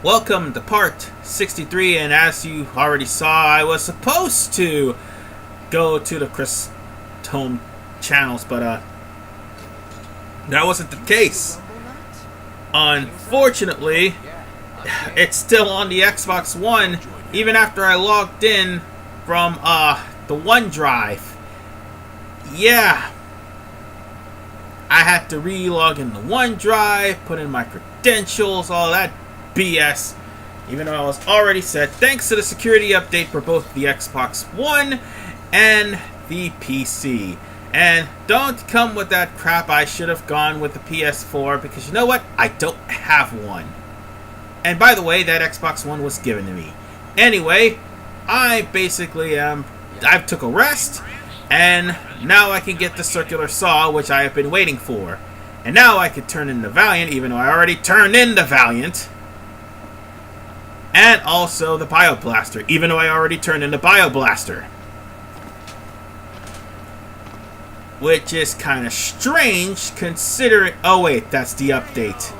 Welcome to part 63, and as you already saw, I was supposed to go to the Crestholm Channels, but that wasn't the case. Unfortunately, it's still on the Xbox One, even after I logged in from the OneDrive. Yeah, I had to re-log in the OneDrive, put in my credentials, all that BS, even though I was already set thanks to the security update for both the Xbox One and the PC. And don't come with that crap, I should have gone with the PS4, because you know what? I don't have one. And by the way, that Xbox One was given to me. Anyway, I basically I've took a rest, and now I can get the circular saw, which I have been waiting for. And now I can turn in the Valiant, even though I already turned in the Valiant. And also the Bioblaster, even though I already turned in the Bioblaster. Which is kind of strange, considering... Oh wait, that's the update.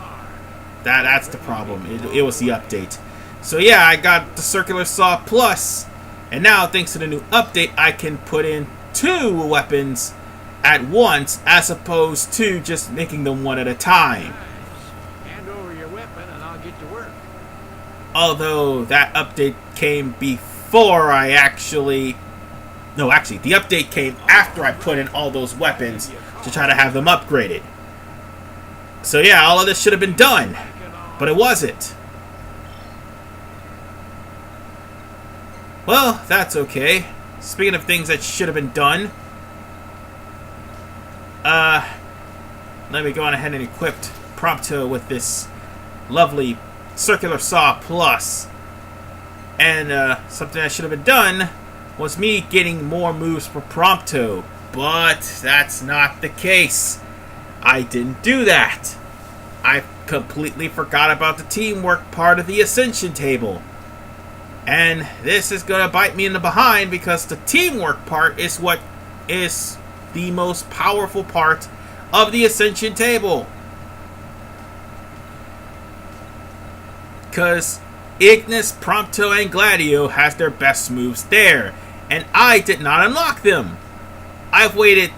That's the problem. It was the update. So yeah, I got the Circular Saw Plus. And now, thanks to the new update, I can put in 2 weapons at once, as opposed to just making them one at a time. Hand over your weapon and I'll get to work. Although that update came before I actually... No, actually, the update came after I put in all those weapons to try to have them upgraded. So yeah, all of this should have been done, but it wasn't. Well, that's okay. Speaking of things that should have been done, let me go on ahead and equip Prompto with this lovely Circular Saw Plus. And something that should have been done was me getting more moves for Prompto, but that's not the case. I didn't do that. I completely forgot about the teamwork part of the Ascension table. And this is going to bite me in the behind, because the teamwork part is what is the most powerful part of the Ascension table. Because Ignis, Prompto, and Gladio has their best moves there, and I did not unlock them. I've waited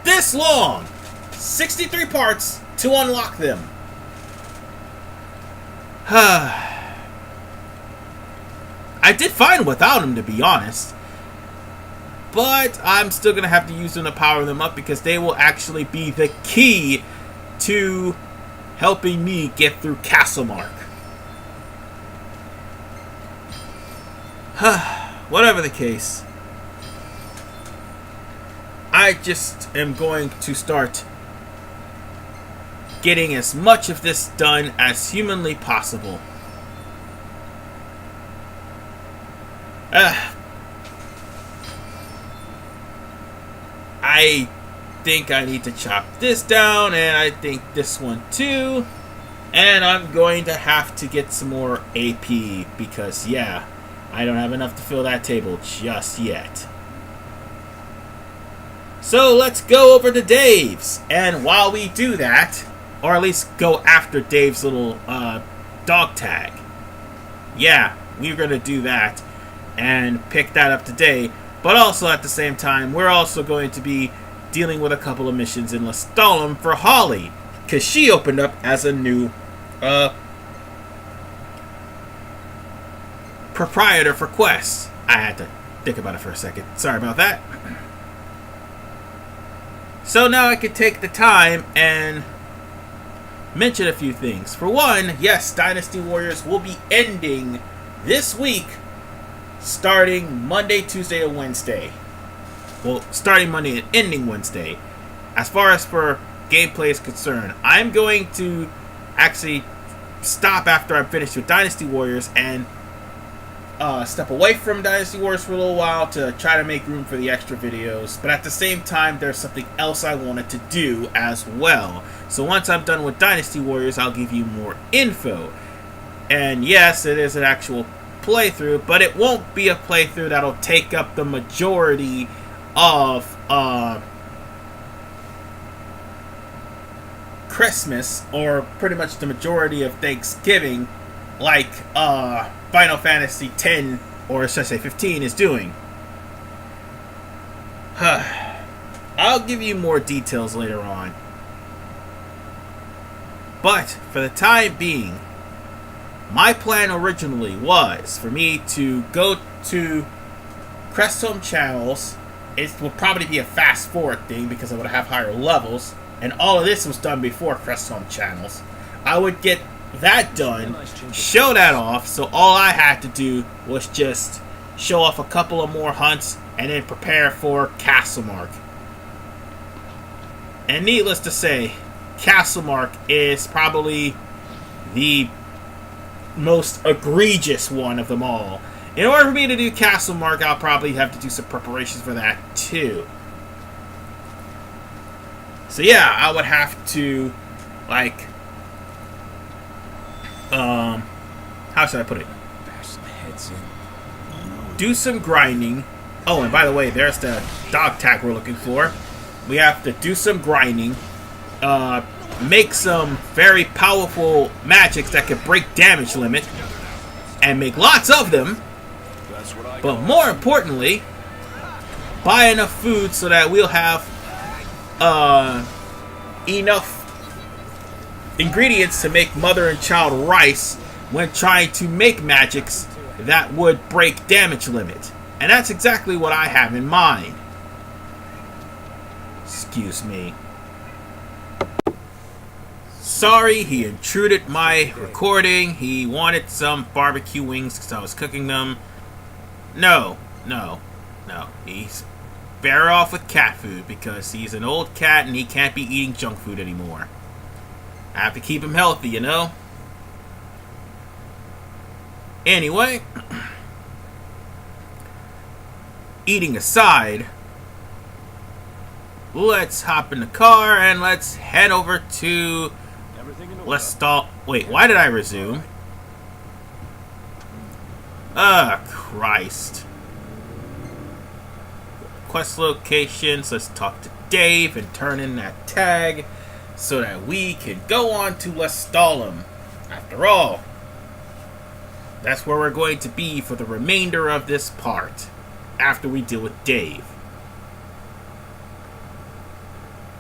this long, 63 parts, to unlock them. I did fine without them, to be honest, but I'm still going to have to use them to power them up, because they will actually be the key to helping me get through Castlemark. Whatever the case, I just am going to start getting as much of this done as humanly possible. I think I need to chop this down, and I think this one too. And I'm going to have to get some more AP, because yeah, I don't have enough to fill that table just yet. So let's go over to Dave's. And while we do that, or at least go after Dave's little dog tag. Yeah, we're going to do that and pick that up today. But also at the same time, we're also going to be dealing with a couple of missions in Crestholm for Holly, because she opened up as a new proprietor for quests. I had to think about it for a second. Sorry about that. So now I can take the time and mention a few things. For one, yes, Dynasty Warriors will be ending this week, starting Monday, Tuesday, or Wednesday. Well, starting Monday and ending Wednesday. As far as for gameplay is concerned, I'm going to actually stop after I'm finished with Dynasty Warriors and step away from Dynasty Warriors for a little while to try to make room for the extra videos. But at the same time, there's something else I wanted to do as well. So once I'm done with Dynasty Warriors, I'll give you more info. And yes, it is an actual playthrough, but it won't be a playthrough that'll take up the majority of Christmas, or pretty much the majority of Thanksgiving, like Final Fantasy X, or should I say 15, is doing. I'll give you more details later on. But for the time being, my plan originally was for me to go to Crestholm Channels. It would probably be a fast forward thing because I would have higher levels, and all of this was done before Crestholm Channels. I would get that done, show that off, so all I had to do was just show off a couple of more hunts and then prepare for Castlemark. And needless to say, Castlemark is probably the most egregious one of them all. In order for me to do Castlemark, I'll probably have to do some preparations for that too. So yeah, I would have to, like, how should I put it? Do some grinding. Oh, and by the way, there's the dog tag we're looking for. We have to do some grinding, make some very powerful magics that can break damage limit, and make lots of them. But more importantly, buy enough food so that we'll have enough ingredients to make mother and child rice when trying to make magics that would break damage limit. And that's exactly what I have in mind. Excuse me. Sorry, he intruded my recording. He wanted some barbecue wings because I was cooking them. No. He's better off with cat food because he's an old cat and he can't be eating junk food anymore. I have to keep him healthy, you know? Anyway, eating aside, let's hop in the car and let's head over to Wait, why did I resume? Christ. Quest locations, let's talk to Dave and turn in that tag so that we can go on to Crestholm. After all, that's where we're going to be for the remainder of this part, after we deal with Dave.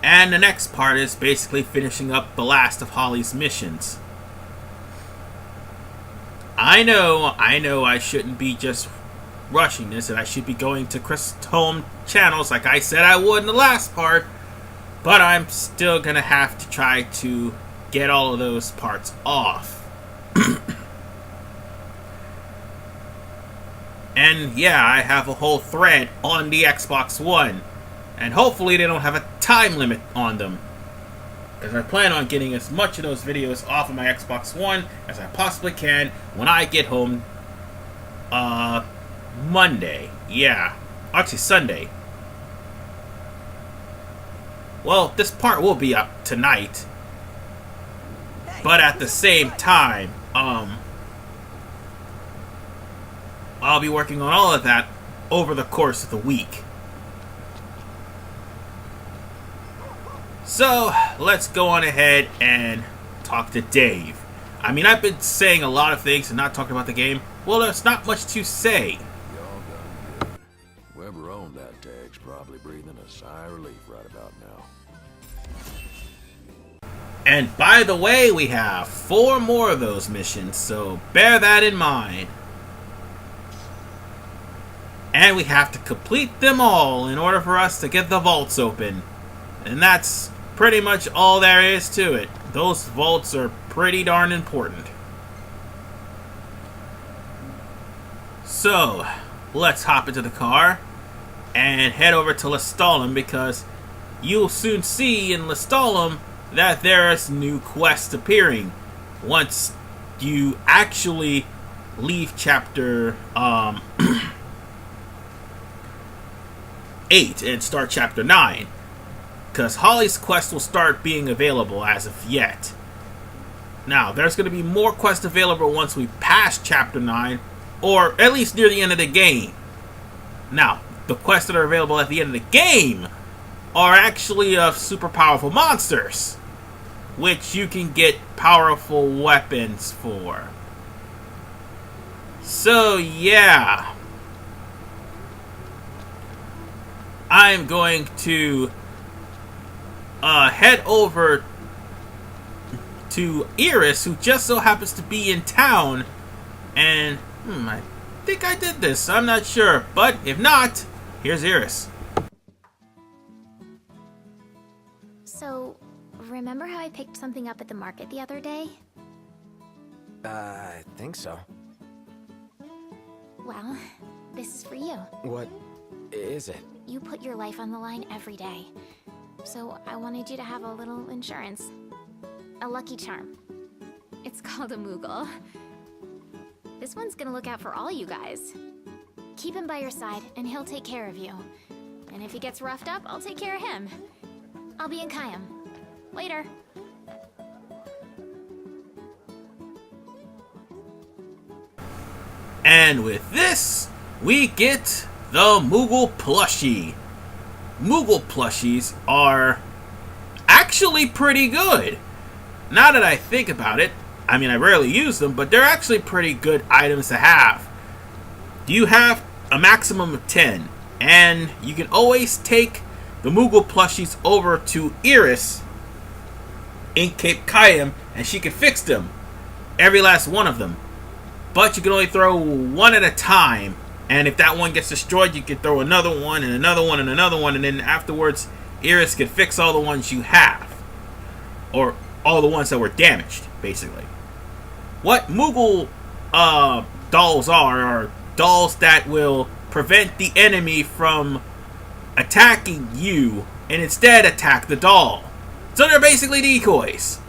And the next part is basically finishing up the last of Holly's missions. I know I shouldn't be just rushing this, and I should be going to Crestholm Channels like I said I would in the last part, but I'm still gonna have to try to get all of those parts off. And yeah, I have a whole thread on the Xbox One, and hopefully they don't have a time limit on them, because I plan on getting as much of those videos off of my Xbox One as I possibly can when I get home Monday. Yeah, actually Sunday. Well, this part will be up tonight, but at the same time, I'll be working on all of that over the course of the week. So, let's go on ahead and talk to Dave. I mean, I've been saying a lot of things and not talking about the game. Well, there's not much to say. Y'all done good. Whoever owned that tag's probably breathing a sigh of relief right about now. And by the way, we have 4 more of those missions, so bear that in mind. And we have to complete them all in order for us to get the vaults open. And that's pretty much all there is to it. Those vaults are pretty darn important. So, let's hop into the car and head over to Crestholm, because you'll soon see in Crestholm that there's new quests appearing once you actually leave chapter 8 and start chapter 9, because Holly's quest will start being available as of yet. Now, there's going to be more quests available once we pass chapter 9, or at least near the end of the game. Now, the quests that are available at the end of the game are actually of super powerful monsters, which you can get powerful weapons for. So yeah, I'm going to head over to Iris, who just so happens to be in town, and I think I did this. I'm not sure, but if not, here's Iris. So, remember how I picked something up at the market the other day? I think so. Well, this is for you. What is it? You put your life on the line every day. So I wanted you to have a little insurance. A lucky charm. It's called a Moogle. This one's gonna look out for all you guys. Keep him by your side, and he'll take care of you. And if he gets roughed up, I'll take care of him. I'll be in Kayam. Later. And with this, we get the Moogle plushie. Moogle plushies are actually pretty good. Now that I think about it, I mean, I rarely use them, but they're actually pretty good items to have. You have a maximum of 10, and you can always take the Moogle plushies over to Iris in Cape Kayam, and she can fix them. Every last one of them. But you can only throw one at a time, and if that one gets destroyed, you can throw another one, and another one, and another one, and then afterwards, Iris can fix all the ones you have. Or all the ones that were damaged, basically. What Moogle dolls are dolls that will prevent the enemy from attacking you, and instead attack the doll. So they're basically decoys.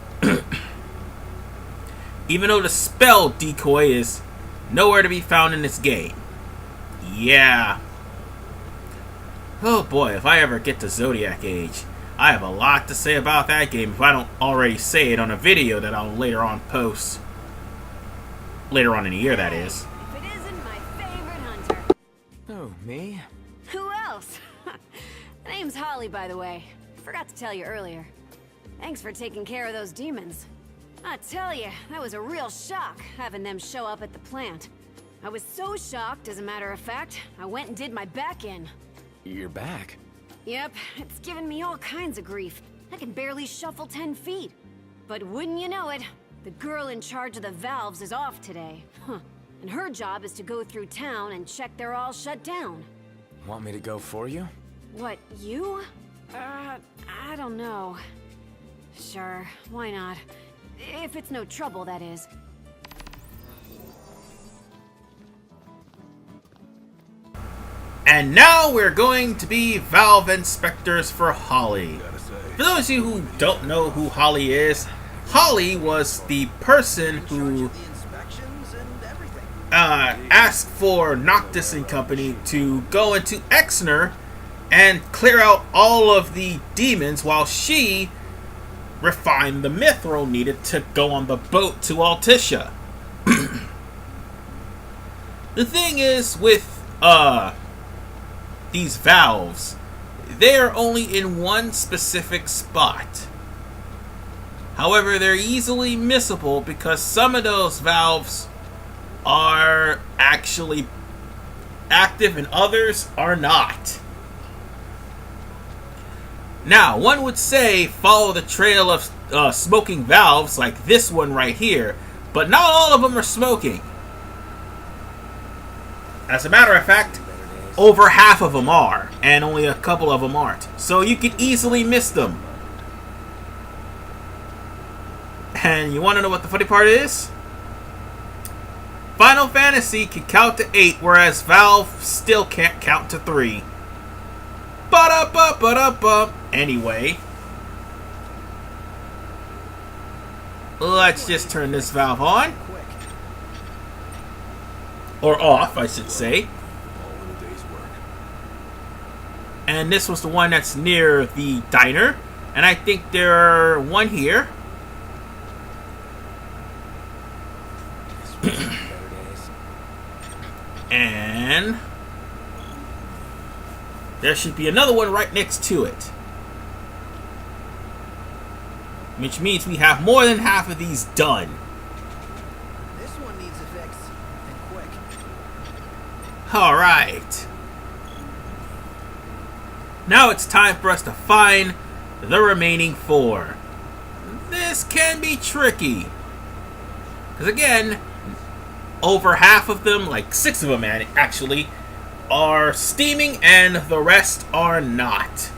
Even though the spell decoy is nowhere to be found in this game. Yeah. Oh boy, if I ever get to Zodiac Age, I have a lot to say about that game if I don't already say it on a video that I'll later on post. Later on in the year, that is. If it isn't my favorite hunter. Oh, me? Who else? The name's Holly, by the way. Forgot to tell you earlier. Thanks for taking care of those demons. I tell you, that was a real shock, having them show up at the plant. I was so shocked, as a matter of fact, I went and did my back in. You're back. Yep, it's given me all kinds of grief. I can barely shuffle 10 feet. But wouldn't you know it, the girl in charge of the valves is off today. And her job is to go through town and check they're all shut down. Want me to go for you? What, you? I don't know. Sure, why not? If it's no trouble, that is. And now we're going to be valve inspectors for Holly. For those of you who don't know who Holly is, Holly was the person who asked for Noctis and company to go into Exner and clear out all of the demons while she refined the mithril needed to go on the boat to Altissia. The thing is with these valves, they're only in one specific spot. However, they're easily missable because some of those valves are actually active and others are not. Now, one would say follow the trail of smoking valves like this one right here, but not all of them are smoking. As a matter of fact, over half of them are, and only a couple of them aren't. So you could easily miss them. And you want to know what the funny part is? Final Fantasy can count to 8, whereas Valve still can't count to 3. Ba-da-ba-ba-da-ba. Anyway, let's just turn this valve on. Or off, I should say. And this was the one that's near the diner. And I think there are one here. And there should be another one right next to it. Which means we have more than half of these done. This one needs a fix, and quick. Alright. Now it's time for us to find the remaining 4. This can be tricky. Because again, over half of them, like 6 of them actually, are steaming and the rest are not.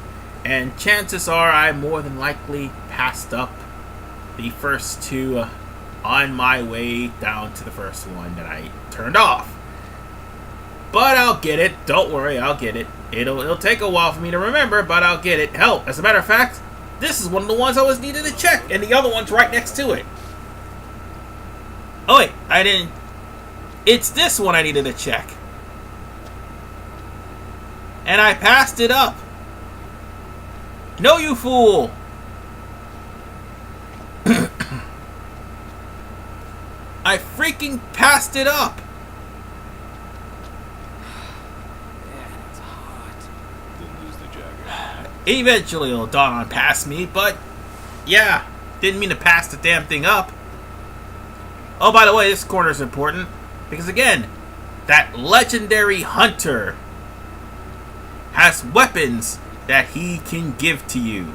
And chances are I more than likely passed up the first 2 on my way down to the first one that I turned off. But I'll get it. Don't worry, I'll get it. It'll take a while for me to remember, but I'll get it. Hell, as a matter of fact, this is one of the ones I was needed to check, and the other one's right next to it. Oh wait, I didn't. It's this one I needed to check. And I passed it up. No, you fool! I freaking passed it up! Man, it's hot. Didn't lose the jacket. Eventually it'll dawn on past me, but yeah, didn't mean to pass the damn thing up. Oh, by the way, this corner is important because again, that legendary hunter has weapons that he can give to you,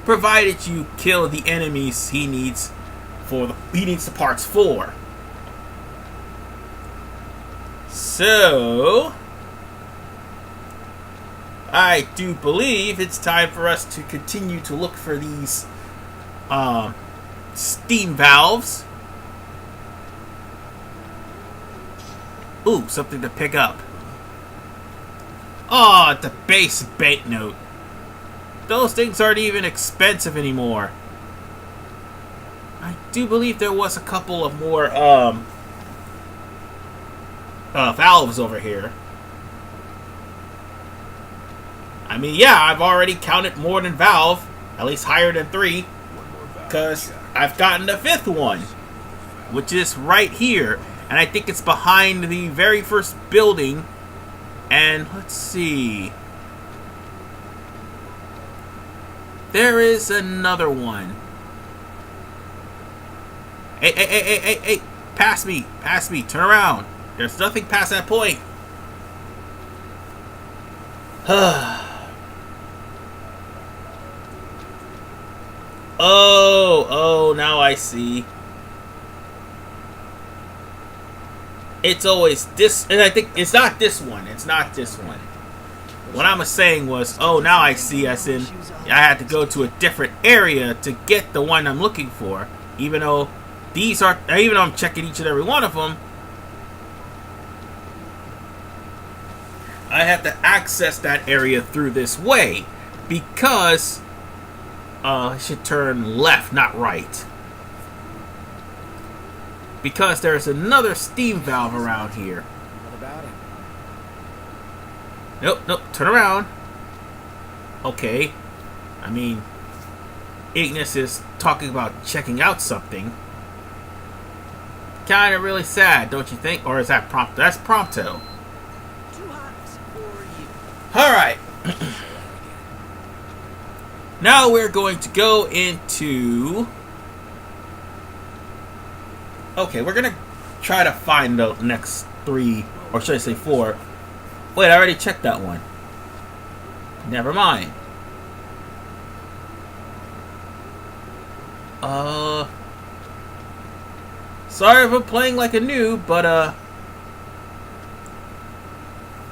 provided you kill the enemies he needs the parts for. So I do believe it's time for us to continue to look for these steam valves. Ooh, something to pick up. Oh, the base banknote. Those things aren't even expensive anymore. I do believe there was a couple of more valves over here. I mean, yeah, I've already counted more than valve, at least higher than 3, because I've gotten the 5th one, which is right here, and I think it's behind the very first building. And let's see, there is another one. Hey, pass me, turn around. There's nothing past that point. Oh, now I see. It's always this, and I think it's not this one. It's not this one. What I was saying was, oh, now I see, as in, I had to go to a different area to get the one I'm looking for. Even though I'm checking each and every one of them, I have to access that area through this way, because I should turn left, not right. Because there's another steam valve around here. What about it? Nope, turn around. Okay. I mean, Ignis is talking about checking out something. Kinda really sad, don't you think? Or is that Prompto? That's Prompto. Too hot for you. Alright. Now we're going to go into... Okay, we're gonna try to find the next 3, or should I say 4. Wait, I already checked that one. Never mind. Sorry if I'm playing like a noob, but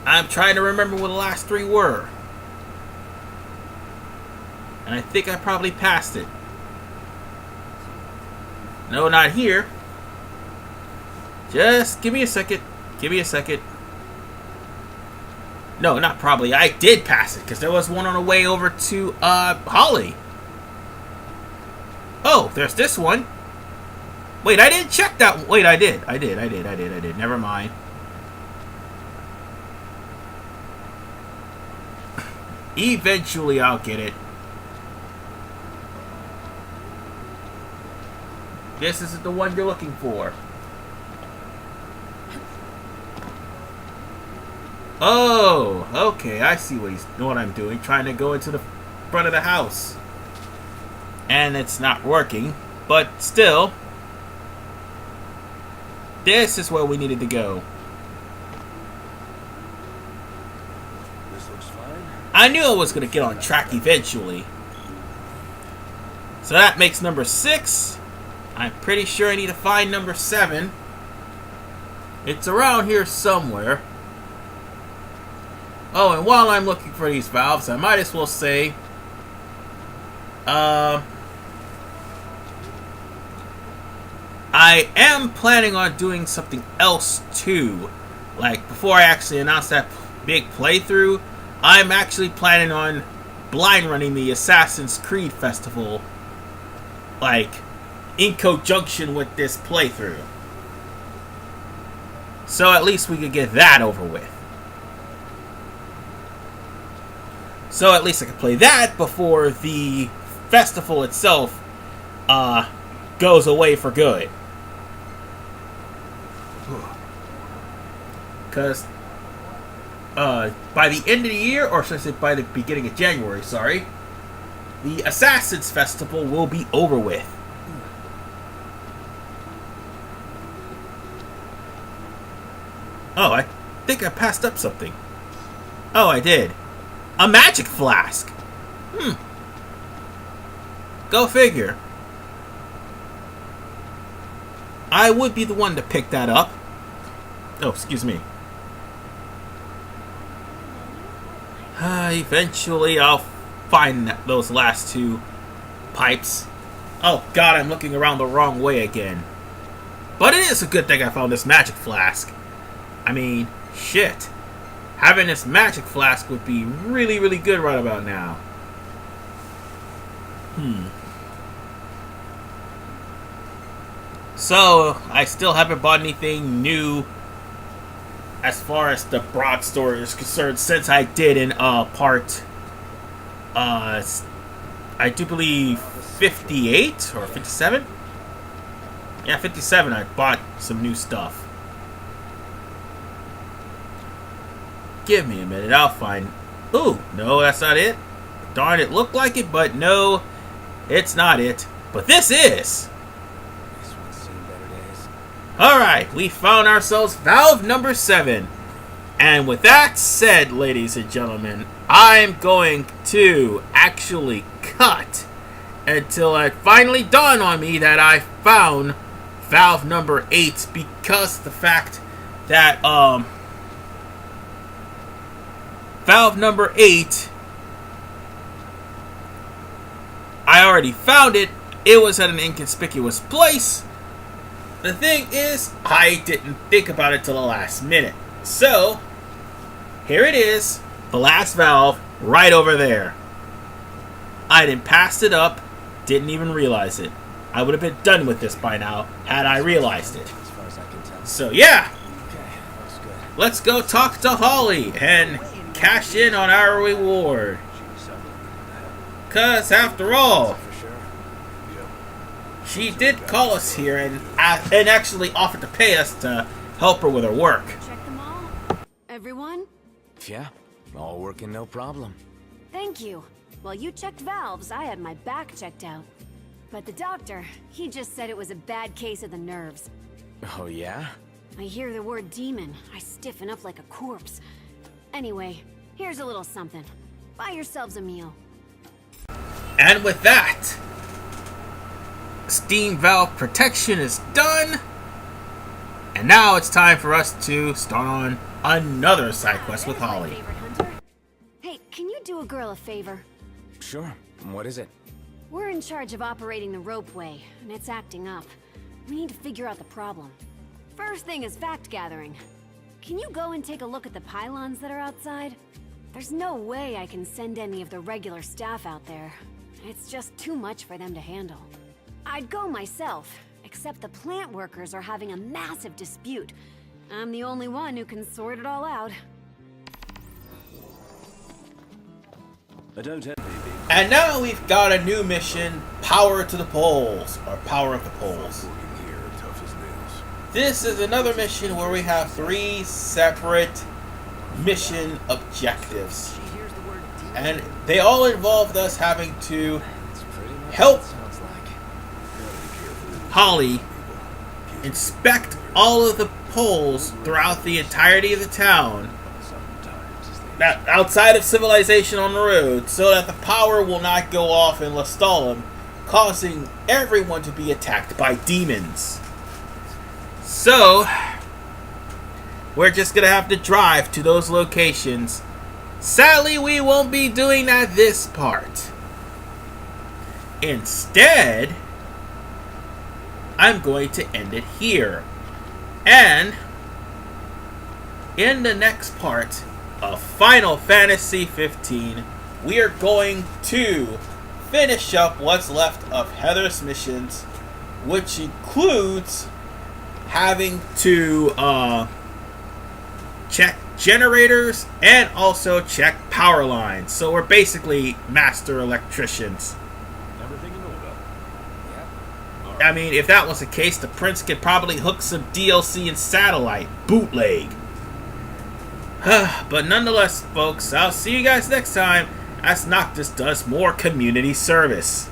I'm trying to remember what the last 3 were. And I think I probably passed it. No, not here. Just give me a second. No, not probably. I did pass it, because there was one on the way over to, Holly. Oh, there's this one. Wait, I didn't check that one. Wait, I did. Never mind. Eventually, I'll get it. This isn't the one you're looking for. Oh, okay, I see what I'm doing. Trying to go into the front of the house. And it's not working, but still. this is where we needed to go. This looks fine. I knew I was going to get on track eventually. So that makes number 6. I'm pretty sure I need to find number 7. It's around here somewhere. Oh, and while I'm looking for these valves, I might as well say... I am planning on doing something else too. Like, before I actually announce that big playthrough, I'm actually planning on blind running the Assassin's Creed Festival. Like, in conjunction with this playthrough. So at least we could get that over with. So at least I could play that before the festival itself goes away for good. Because by the end of the year, or should I say by the beginning of January, sorry, the Assassin's Festival will be over with. Oh, I think I passed up something. Oh, I did. A magic flask. Go figure. I would be the one to pick that up. Oh, excuse me. Eventually, I'll find those last 2 pipes. Oh god, I'm looking around the wrong way again. But it is a good thing I found this magic flask. I mean, shit. Having this magic flask would be really, really good right about now. So, I still haven't bought anything new as far as the broadsword is concerned since I did in part, I do believe 58 or 57? Yeah, 57 I bought some new stuff. Give me a minute, I'll find... Ooh, no, that's not it. Darn, it looked like it, but no, it's not it. But this is! This one's seen better days. Alright, we found ourselves valve number 7. And with that said, ladies and gentlemen, I'm going to actually cut until it finally dawned on me that I found valve number 8, because the fact that, valve number 8, I already found it. It was at an inconspicuous place. The thing is, I didn't think about it till the last minute. So, here it is, the last valve, right over there. I didn't pass it up, didn't even realize it. I would have been done with this by now, had I realized it. As far as I can tell. So yeah, Okay, looks good. let's go talk to Holly and cash in on our reward. Cause after all, For sure. she did call us here and actually offered to pay us to help her with her work. Check them all? Everyone? Yeah, all working no problem. Thank you. While you checked valves, I had my back checked out. But the doctor, he just said it was a bad case of the nerves. Oh yeah? I hear the word demon, I stiffen up like a corpse. Anyway, here's a little something. Buy yourselves a meal. And with that, steam valve protection is done. And now it's time for us to start on another side quest with There's my Holly. favorite hunter. Hey, can you do a girl a favor? Sure. What is it? We're in charge of operating the ropeway, and it's acting up. We need to figure out the problem. First thing is fact gathering. Can you go and take a look at the pylons that are outside? There's no way I can send any of the regular staff out there. It's just too much for them to handle. I'd go myself, except the plant workers are having a massive dispute. I'm the only one who can sort it all out. I don't envy being And now we've got a new mission, Power to the Poles, or Power of the Poles. working here, tough as nails. This is another mission where we have 3 separate mission objectives. She hears the word demon. And they all involved us having to It's pretty much help what it sounds like. Holly inspect all of the poles throughout the entirety of the town, that outside of civilization on the road, so that the power will not go off in Lestalem, causing everyone to be attacked by demons. So, we're just gonna have to drive to those locations. Sadly, we won't be doing that this part. Instead, I'm going to end it here. And in the next part of Final Fantasy 15, we are going to finish up what's left of Heather's missions, which includes having to check generators and also check power lines. So we're basically master electricians. Everything you know about it. I mean, if that was the case, the prince could probably hook some DLC and satellite bootleg. But nonetheless, folks, I'll see you guys next time as Noctis does more community service.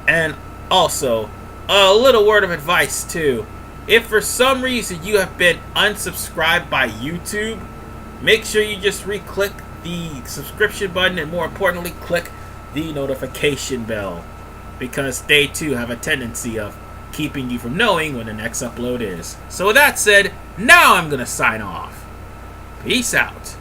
And also, a little word of advice too. If for some reason you have been unsubscribed by YouTube, make sure you just re-click the subscription button and more importantly, click the notification bell, because they too have a tendency of keeping you from knowing when the next upload is. So with that said, now I'm going to sign off. Peace out.